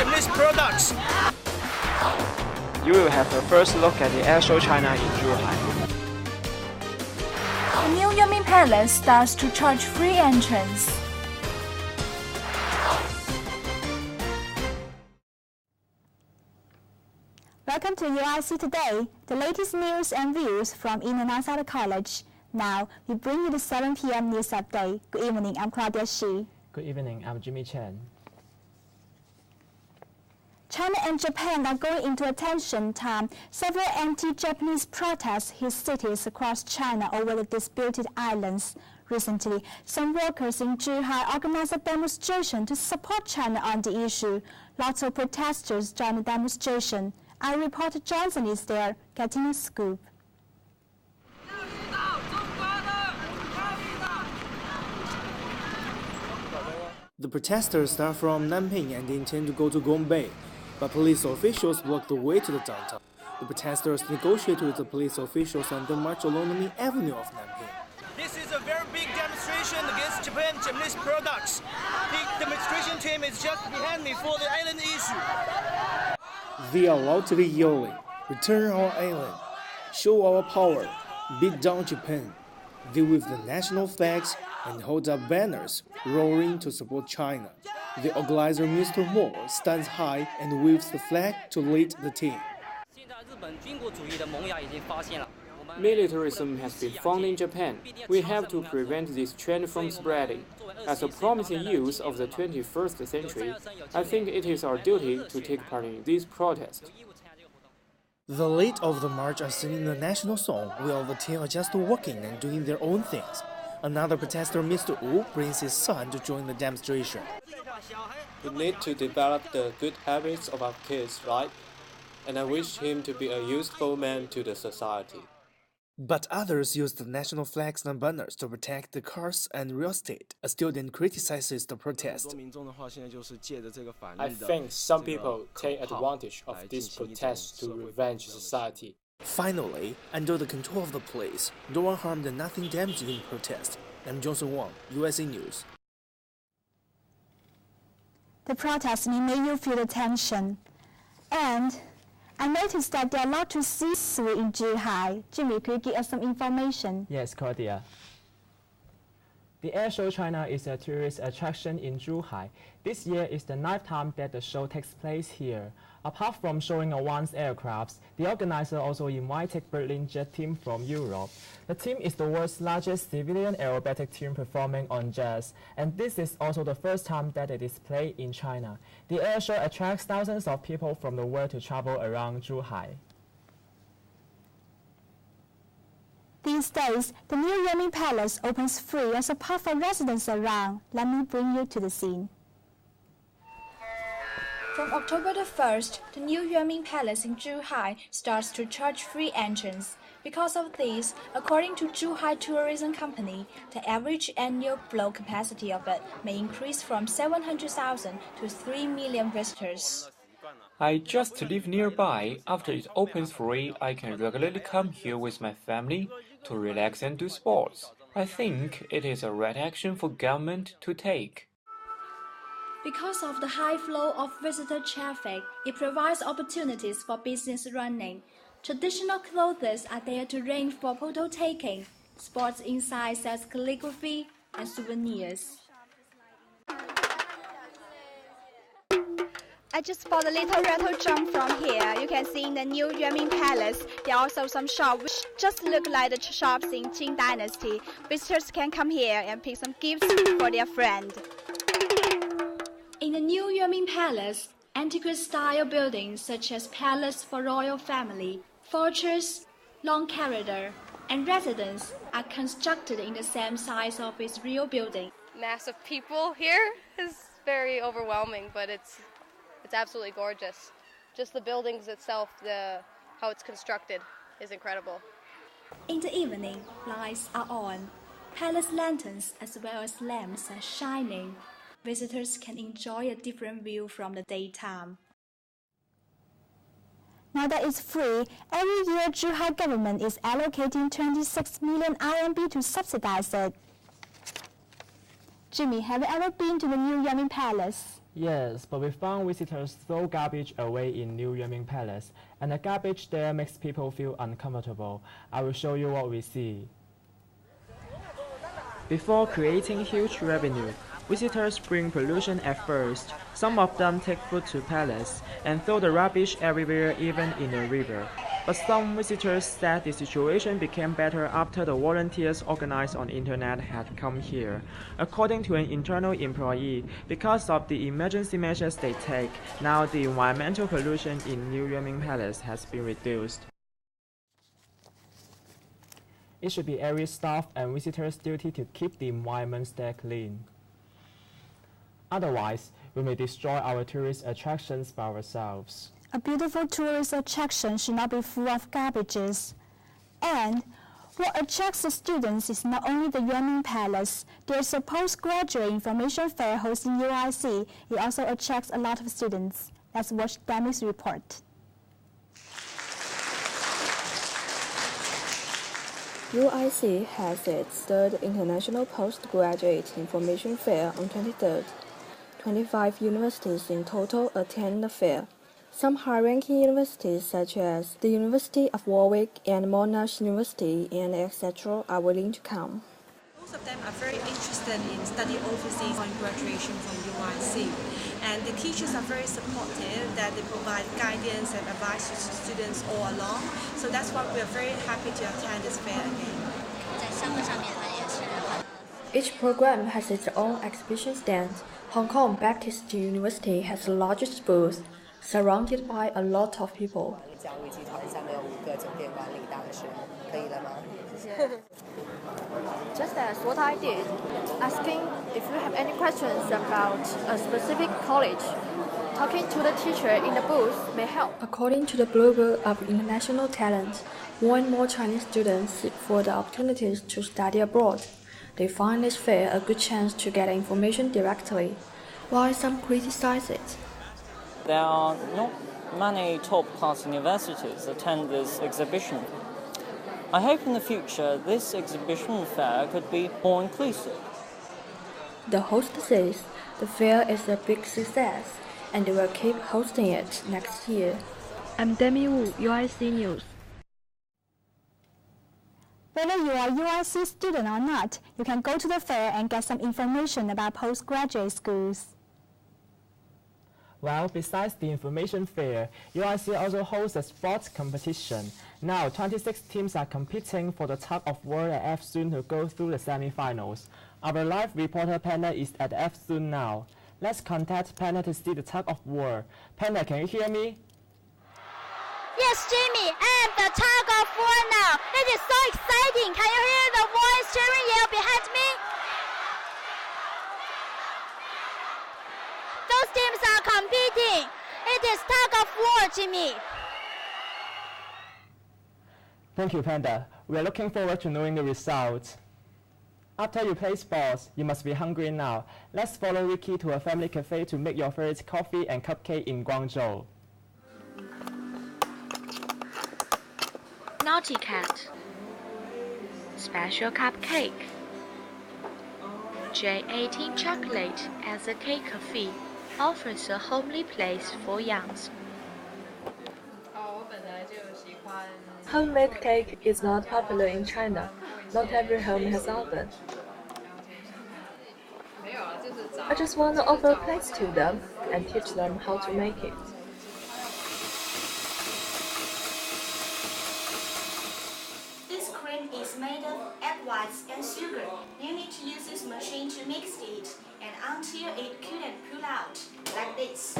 Japanese products. You will have a first look at the Airshow China in Zhuhai. The new Yuanming Palace starts to charge free entrance. Welcome to UIC Today, the latest news and views from in and outside the college. Now, we bring you the 7 p.m. news update. Good evening, I'm Claudia Shi. Good evening, I'm Jimmy Chen. China and Japan are going into a tension time. Several anti-Japanese protests hit cities across China over the disputed islands. Recently, some workers in Zhuhai organized a demonstration to support China on the issue. Lots of protesters joined the demonstration. Our reporter Johnson is there, getting a scoop. The protesters are from Nanping and intend to go to Gongbei, but police officials blocked the way to the downtown. The protesters negotiate with the police officials and then march along the main avenue of Nanping. This is a very big demonstration against Japanese products. The demonstration team is just behind me for the island issue. They are loudly yelling, "Return our island, show our power, beat down Japan." They wave the national flags and hold up banners, roaring to support China. The organizer, Mr. Mo, stands high and waves the flag to lead the team. Militarism has been found in Japan. We have to prevent this trend from spreading. As a promising youth of the 21st century, I think it is our duty to take part in these protests. The lead of the march are singing the national song, while the team are just walking and doing their own things. Another protester, Mr. Wu, brings his son to join the demonstration. We need to develop the good habits of our kids, right? And I wish him to be a useful man to the society. But others use the national flags and banners to protect the cars and real estate. A student criticizes the protest. I think some people take advantage of this protest to revenge society. Finally, under the control of the police, no one harmed and nothing damaged in the protest. I'm Johnson Wang, UIC News. The protests may make you feel the tension. And I noticed that there are a lot to see through in Zhuhai. Jimmy, could you give us some information? Yes, Claudia. The Airshow China is a tourist attraction in Zhuhai. This year is the 9th time that the show takes place here. Apart from showing advanced aircrafts, the organizer also invited Berlin jet team from Europe. The team is the world's largest civilian aerobatic team performing on jazz, and this is also the first time that it is played in China. The airshow attracts thousands of people from the world to travel around Zhuhai. These days, the new Yuanming Palace opens free as a park for residents around. Let me bring you to the scene. From October the 1st, the new Yuanming Palace in Zhuhai starts to charge free entrance. Because of this, according to Zhuhai Tourism Company, the average annual flow capacity of it may increase from 700,000 to 3 million visitors. I just live nearby. After it opens free, I can regularly come here with my family to relax and do sports. I think it is a right action for government to take. Because of the high flow of visitor traffic, it provides opportunities for business running. Traditional clothes are there to range for photo taking. Sports inside sells calligraphy and souvenirs. I just bought a little rattle drum from here. You can see in the new Yuanming Palace, there are also some shops which just look like the shops in Qing Dynasty. Visitors can come here and pick some gifts for their friend. In the new Yuanming Palace, antique-style buildings such as Palace for Royal Family, Fortress, Long Corridor, and Residence are constructed in the same size of its real building. Mass of people here is very overwhelming, but it's absolutely gorgeous. Just the buildings itself, how it's constructed is incredible. In the evening, lights are on. Palace lanterns as well as lamps are shining. Visitors can enjoy a different view from the daytime. Now that it's free, every year Zhuhai government is allocating 26 million RMB to subsidize it. Jimmy, have you ever been to the new Yuanming Palace? Yes, but we found visitors throw garbage away in New Yuanming Palace, and the garbage there makes people feel uncomfortable. I will show you what we see. Before creating huge revenue, visitors bring pollution at first. Some of them take food to palace and throw the rubbish everywhere, even in the river. But some visitors said the situation became better after the volunteers organized on the internet had come here. According to an internal employee, because of the emergency measures they take, now the environmental pollution in New Yuanming Palace has been reduced. It should be every staff and visitors' duty to keep the environment stay clean. Otherwise, we may destroy our tourist attractions by ourselves. A beautiful tourist attraction should not be full of garbages. And what attracts the students is not only the Yuanming Palace. There's a postgraduate information fair hosted in UIC. It also attracts a lot of students. Let's watch Demi's report. UIC has its third International Postgraduate Information Fair on 23rd. 25 universities in total attend the fair. Some high-ranking universities such as the University of Warwick and Monash University and etc. are willing to come. Most of them are very interested in studying overseas on graduation from UIC. And the teachers are very supportive that they provide guidance and advice to students all along. So that's why we are very happy to attend this fair again. Each program has its own exhibition stand. Hong Kong Baptist University has the largest booth, surrounded by a lot of people. Just as what I did, asking if you have any questions about a specific college. Talking to the teacher in the booth may help. According to the Blue Book of International Talent, more and more Chinese students seek for the opportunities to study abroad. They find this fair a good chance to get information directly, while some criticize it. There are not many top-class universities attend this exhibition. I hope in the future this exhibition fair could be more inclusive. The host says the fair is a big success and they will keep hosting it next year. I'm Demi Wu, UIC News. Whether you are a UIC student or not, you can go to the fair and get some information about postgraduate schools. Well, besides the information fair, UIC also hosts a sports competition. Now, 26 teams are competing for the tug of war at F-Soon to go through the semi-finals. Our live reporter Panda is at F-Soon now. Let's contact Panda to see the tug of war. Panda, can you hear me? Yes, Jimmy, I am the tug of war now. It is so exciting. Can you hear the voice cheering yell behind me? Those teams are competing. It is tug of war, Jimmy. Thank you, Panda. We are looking forward to knowing the results. After you play sports, you must be hungry now. Let's follow Ricky to a family cafe to make your favorite coffee and cupcake in Guangzhou. Naughty Cat. Special cupcake. J18 chocolate as a cake fee offers a homely place for youngs. Homemade cake is not popular in China. Not every home has oven. I just want to offer plates to them and teach them how to make it. This cream is made of egg whites and sugar. You need to use this machine to mix it, and until it couldn't pull out, like this.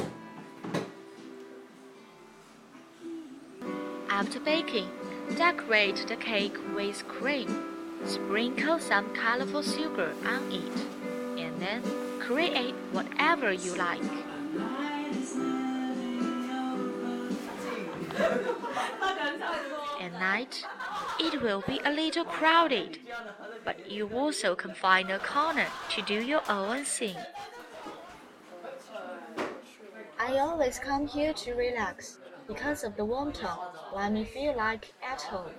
After baking, decorate the cake with cream. Sprinkle some colorful sugar on it, and then create whatever you like. At night, it will be a little crowded, but you also can find a corner to do your own thing. I always come here to relax because of the warm tone. Let me feel like at home.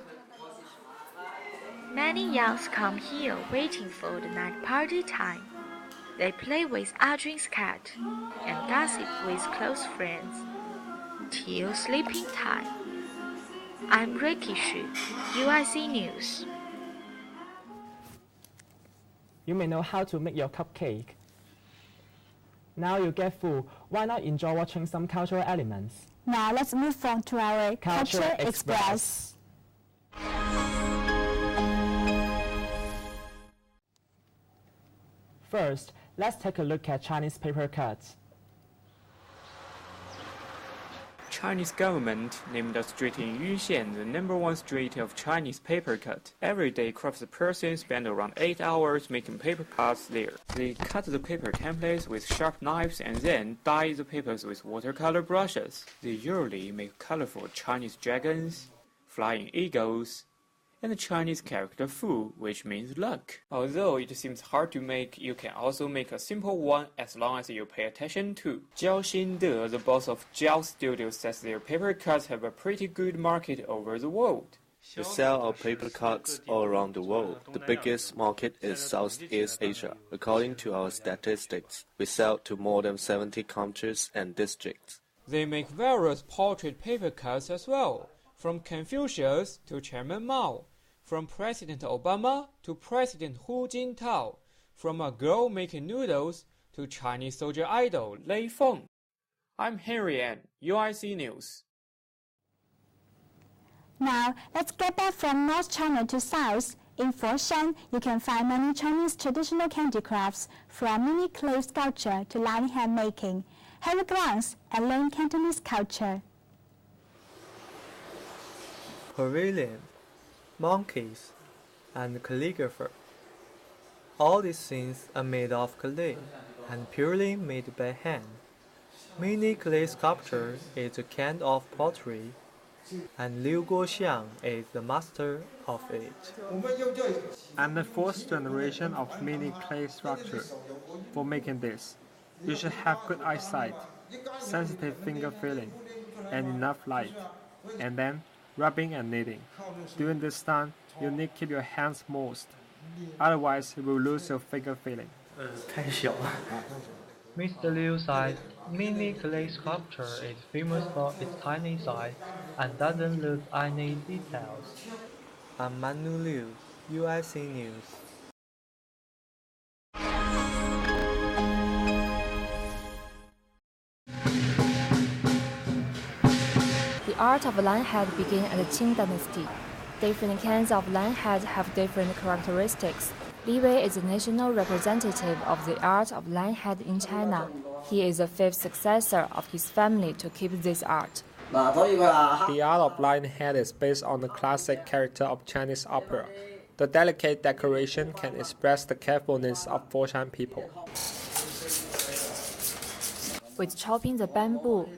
Many youngs come here waiting for the night party time. They play with Adrian's cat and gossip with close friends till sleeping time. I'm Ricky Xu, UIC News. You may know how to make your cupcake. Now you get full, why not enjoy watching some cultural elements? Now let's move on to our Culture Express. First, let's take a look at Chinese paper cuts. Chinese government named a street in Yunxian the #1 street of Chinese paper cut. Every day, craftspersons spend around 8 hours making paper cuts there. They cut the paper templates with sharp knives and then dye the papers with watercolor brushes. They usually make colorful Chinese dragons, flying eagles, and the Chinese character Fu, which means luck. Although it seems hard to make, you can also make a simple one as long as you pay attention to. Jiao Xinde, the boss of Jiao Studio, says their paper cuts have a pretty good market over the world. We sell our paper cuts all around the world. The biggest market is Southeast Asia. According to our statistics, we sell to more than 70 countries and districts. They make various portrait paper cuts as well, from Confucius to Chairman Mao, from President Obama to President Hu Jintao, from a girl making noodles to Chinese soldier idol Lei Feng. I'm Henry An, UIC News. Now, let's get back from North China to South. In Foshan, you can find many Chinese traditional handicrafts, from mini clay sculpture to line hand making. Have a glance and learn Cantonese culture. Pavilion, monkeys, and calligrapher. All these things are made of clay and purely made by hand. Mini clay sculpture is a kind of pottery, and Liu Guoxiang is the master of it. I'm the 4th generation of mini clay sculpture. For making this, you should have good eyesight, sensitive finger feeling, and enough light, and then rubbing and kneading. During this time, you need to keep your hands moist. Otherwise, you will lose your finger feeling. Mr. Liu said, mini clay sculpture is famous for its tiny size and doesn't lose any details. I'm Manu Liu, UIC News. The art of linehead began at the Qing dynasty. Different kinds of linehead have different characteristics. Li Wei is the national representative of the art of linehead in China. He is the 5th successor of his family to keep this art. The art of linehead is based on the classic character of Chinese opera. The delicate decoration can express the carefulness of Foshan people. With chopping the bamboo,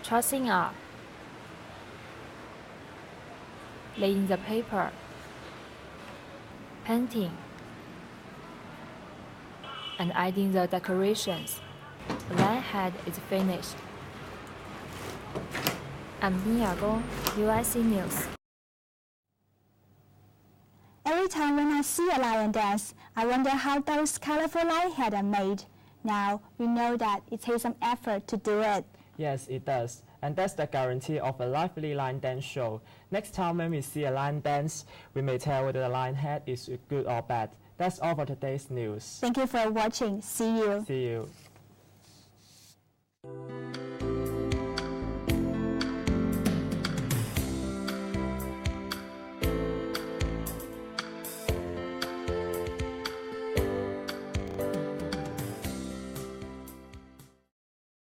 trussing up, laying the paper, painting, and adding the decorations, the linehead is finished. I'm Bin Yagong, UIC News. Every time when I see a lion dance, I wonder how those colorful lineheads are made. Now, we know that it takes some effort to do it. Yes, it does. And that's the guarantee of a lively line dance show. Next time when we see a line dance, we may tell whether the line head is good or bad. That's all for today's news. Thank you for watching. See you. See you.